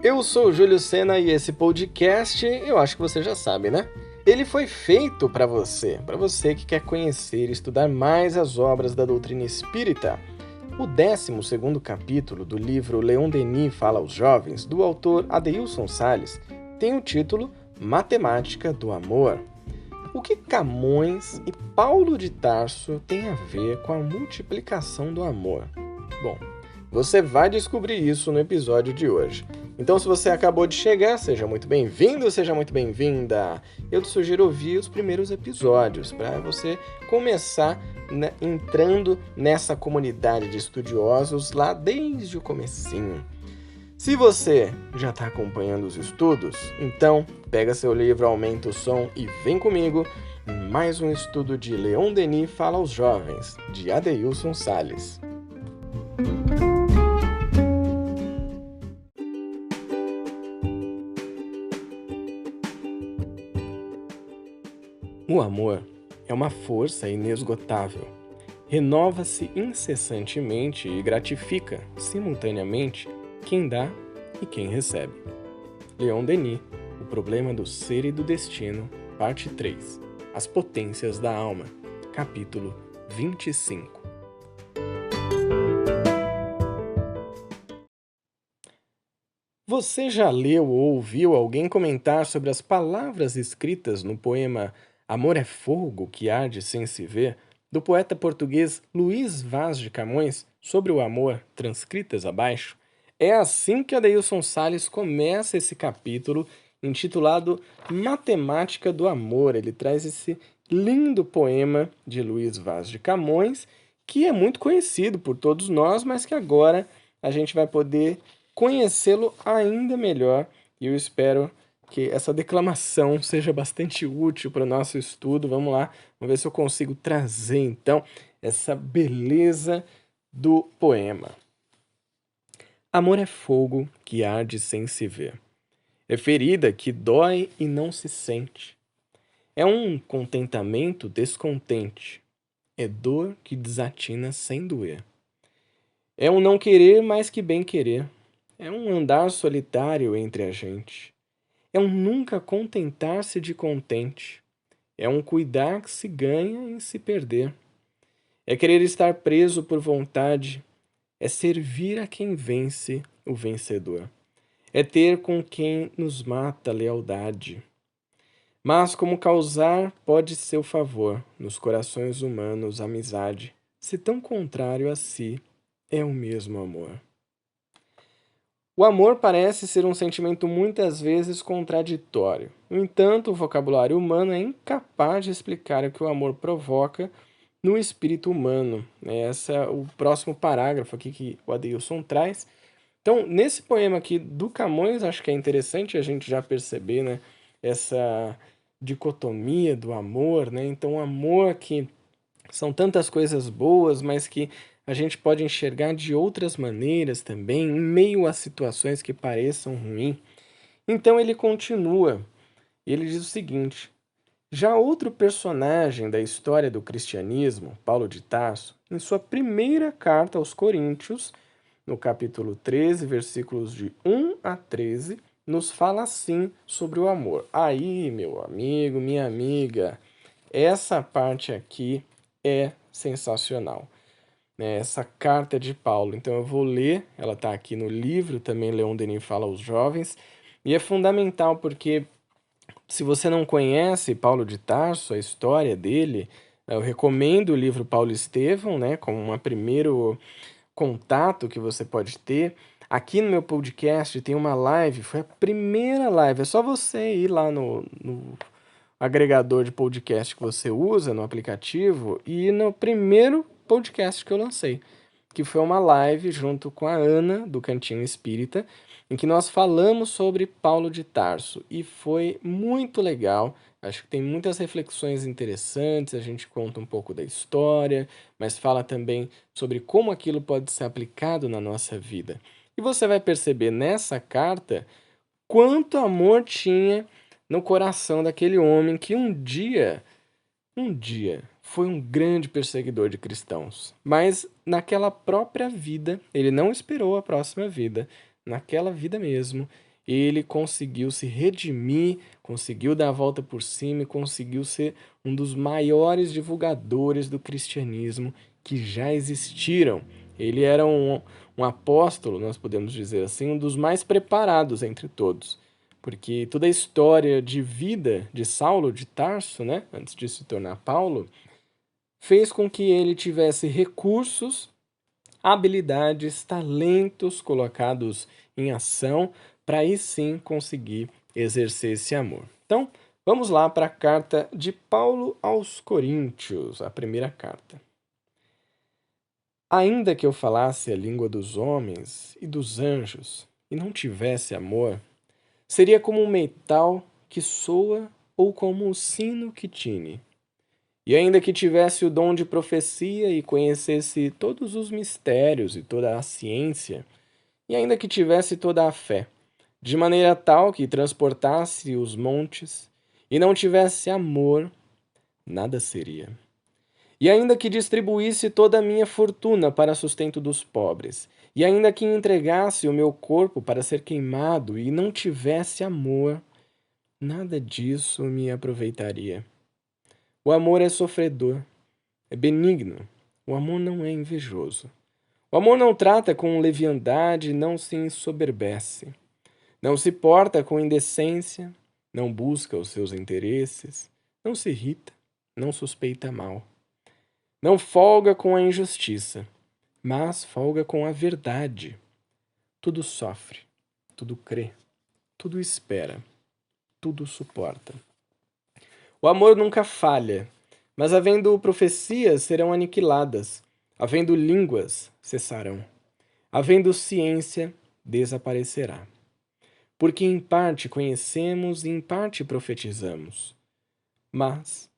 Eu sou o Júlio Sena e esse podcast, eu acho que você já sabe, né? Ele foi feito para você que quer conhecer e estudar mais as obras da doutrina espírita. O 12º capítulo do livro Leon Denis Fala aos Jovens, do autor Adeilson Sales, tem o título Matemática do Amor. O que Camões e Paulo de Tarso têm a ver com a multiplicação do amor? Bom, você vai descobrir isso no episódio de hoje. Então, se você acabou de chegar, seja muito bem-vindo, seja muito bem-vinda. Eu te sugiro ouvir os primeiros episódios para você começar entrando nessa comunidade de estudiosos lá desde o comecinho. Se você já está acompanhando os estudos, então pega seu livro, aumenta o som e vem comigo em mais um estudo de Leon Denis Fala aos Jovens, de Adeilson Sales. O amor é uma força inesgotável. Renova-se incessantemente e gratifica, simultaneamente, quem dá e quem recebe. Leon Denis, O Problema do Ser e do Destino, parte 3. As Potências da Alma, capítulo 25. Você já leu ou ouviu alguém comentar sobre as palavras escritas no poema Amor é Fogo que arde sem se ver, do poeta português Luís Vaz de Camões, sobre o amor, transcritas abaixo? É assim que Adeilson Sales começa esse capítulo, intitulado Matemática do Amor. Ele traz esse lindo poema de Luís Vaz de Camões, que é muito conhecido por todos nós, mas que agora a gente vai poder conhecê-lo ainda melhor, e eu espero que essa declamação seja bastante útil para o nosso estudo. Vamos lá, vamos ver se eu consigo trazer, então, essa beleza do poema. Amor é fogo que arde sem se ver. É ferida que dói e não se sente. É um contentamento descontente. É dor que desatina sem doer. É um não querer mais que bem querer. É um andar solitário entre a gente. É um nunca contentar-se de contente. É um cuidar que se ganha em se perder. É querer estar preso por vontade. É servir a quem vence, o vencedor. É ter com quem nos mata lealdade. Mas como causar pode seu favor nos corações humanos amizade, se tão contrário a si é o mesmo amor. O amor parece ser um sentimento muitas vezes contraditório. No entanto, o vocabulário humano é incapaz de explicar o que o amor provoca no espírito humano. Esse é o próximo parágrafo aqui que o Adeilson traz. Então, nesse poema aqui do Camões, acho que é interessante a gente já perceber, né, essa dicotomia do amor, né? Então, o amor que são tantas coisas boas, mas que a gente pode enxergar de outras maneiras também, em meio a situações que pareçam ruins. Então ele continua, e ele diz o seguinte: já outro personagem da história do cristianismo, Paulo de Tarso, em sua primeira carta aos Coríntios, no capítulo 13, versículos de 1 a 13, nos fala assim sobre o amor. Aí, meu amigo, minha amiga, essa parte aqui é sensacional, né? Essa carta de Paulo. Então eu vou ler, ela está aqui no livro também, Leon Denis Fala aos Jovens, e é fundamental porque se você não conhece Paulo de Tarso, a história dele, eu recomendo o livro Paulo Estevão, né, como um primeiro contato que você pode ter. Aqui no meu podcast tem uma live, foi a primeira live, é só você ir lá no agregador de podcast que você usa no aplicativo e no primeiro podcast que eu lancei, que foi uma live junto com a Ana, do Cantinho Espírita, em que nós falamos sobre Paulo de Tarso, e foi muito legal. Acho que tem muitas reflexões interessantes, a gente conta um pouco da história, mas fala também sobre como aquilo pode ser aplicado na nossa vida. E você vai perceber nessa carta quanto amor tinha no coração daquele homem que um dia, foi um grande perseguidor de cristãos. Mas naquela própria vida, ele não esperou a próxima vida, naquela vida mesmo, ele conseguiu se redimir, conseguiu dar a volta por cima e conseguiu ser um dos maiores divulgadores do cristianismo que já existiram. Ele era um apóstolo, nós podemos dizer assim, um dos mais preparados entre todos. Porque toda a história de vida de Saulo de Tarso, né, antes de se tornar Paulo, fez com que ele tivesse recursos, habilidades, talentos colocados em ação para aí sim conseguir exercer esse amor. Então, vamos lá para a carta de Paulo aos Coríntios, a primeira carta. Ainda que eu falasse a língua dos homens e dos anjos e não tivesse amor, seria como um metal que soa ou como o sino que tine. E ainda que tivesse o dom de profecia e conhecesse todos os mistérios e toda a ciência, e ainda que tivesse toda a fé, de maneira tal que transportasse os montes, e não tivesse amor, nada seria. E ainda que distribuísse toda a minha fortuna para sustento dos pobres, e ainda que entregasse o meu corpo para ser queimado e não tivesse amor, nada disso me aproveitaria. O amor é sofredor, é benigno. O amor não é invejoso. O amor não trata com leviandade, não se ensoberbece. Não se porta com indecência, não busca os seus interesses, não se irrita, não suspeita mal. Não folga com a injustiça, mas folga com a verdade. Tudo sofre, tudo crê, tudo espera, tudo suporta. O amor nunca falha, mas havendo profecias serão aniquiladas, havendo línguas cessarão, havendo ciência desaparecerá. Porque em parte conhecemos e em parte profetizamos. Mas,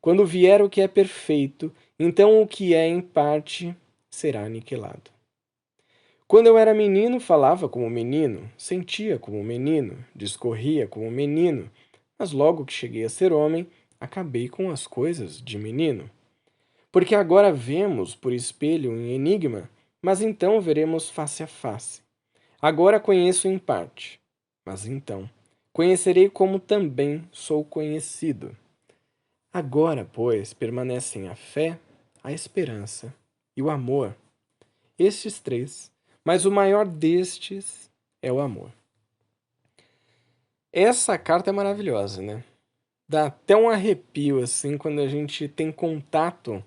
quando vier o que é perfeito, então o que é em parte será aniquilado. Quando eu era menino, falava como menino, sentia como menino, discorria como menino, mas logo que cheguei a ser homem, acabei com as coisas de menino. Porque agora vemos por espelho em enigma, mas então veremos face a face. Agora conheço em parte, mas então conhecerei como também sou conhecido. Agora, pois, permanecem a fé, a esperança e o amor. Estes três, mas o maior destes é o amor. Essa carta é maravilhosa, né? Dá até um arrepio, assim, quando a gente tem contato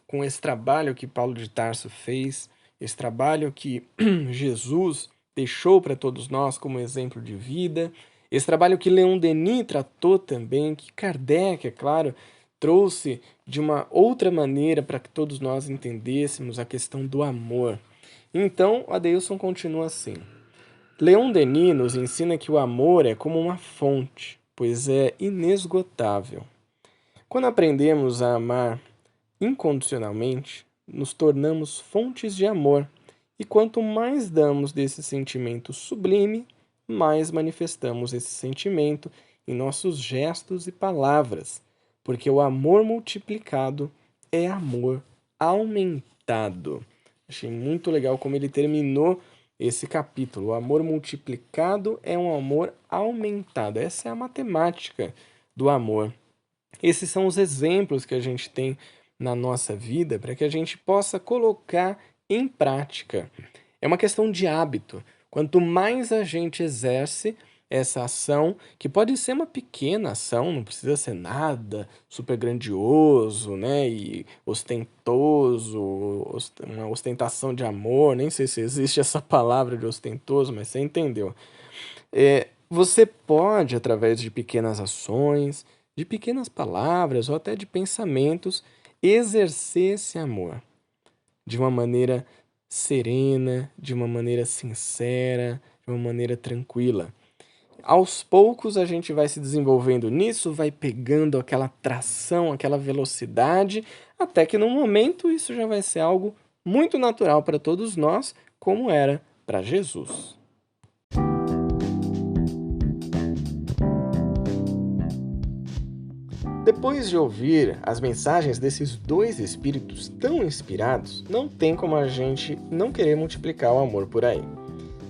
com esse trabalho que Paulo de Tarso fez, esse trabalho que Jesus deixou para todos nós como exemplo de vida, esse trabalho que Leon Denis tratou também, que Kardec, é claro, trouxe de uma outra maneira para que todos nós entendêssemos a questão do amor. Então, o Adeilson continua assim. Leon Denis nos ensina que o amor é como uma fonte, pois é inesgotável. Quando aprendemos a amar incondicionalmente, nos tornamos fontes de amor, e quanto mais damos desse sentimento sublime, mais manifestamos esse sentimento em nossos gestos e palavras, porque o amor multiplicado é amor aumentado. Achei muito legal como ele terminou esse capítulo. O amor multiplicado é um amor aumentado. Essa é a matemática do amor. Esses são os exemplos que a gente tem na nossa vida para que a gente possa colocar em prática. É uma questão de hábito. Quanto mais a gente exerce essa ação, que pode ser uma pequena ação, não precisa ser nada super grandioso, né, e ostentoso, uma ostentação de amor, nem sei se existe essa palavra de ostentoso, mas você entendeu. Você pode, através de pequenas ações, de pequenas palavras ou até de pensamentos, exercer esse amor de uma maneira serena, de uma maneira sincera, de uma maneira tranquila. Aos poucos a gente vai se desenvolvendo nisso, vai pegando aquela tração, aquela velocidade, até que no momento isso já vai ser algo muito natural para todos nós, como era para Jesus. Depois de ouvir as mensagens desses dois espíritos tão inspirados, não tem como a gente não querer multiplicar o amor por aí.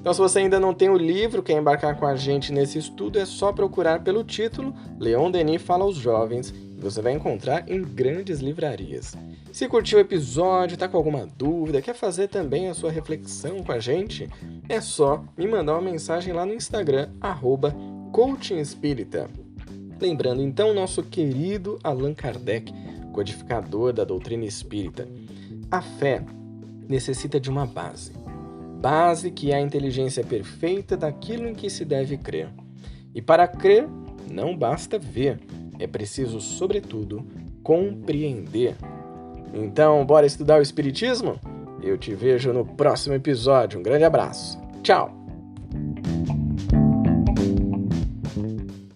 Então, se você ainda não tem o livro, quer embarcar com a gente nesse estudo, é só procurar pelo título Leon Denis Fala aos Jovens, e você vai encontrar em grandes livrarias. Se curtiu o episódio, está com alguma dúvida, quer fazer também a sua reflexão com a gente, é só me mandar uma mensagem lá no Instagram, @coachingespírita. Lembrando então nosso querido Allan Kardec, codificador da doutrina espírita. A fé necessita de uma base que é a inteligência perfeita daquilo em que se deve crer. E para crer, não basta ver, é preciso, sobretudo, compreender. Então, bora estudar o Espiritismo? Eu te vejo no próximo episódio. Um grande abraço. Tchau!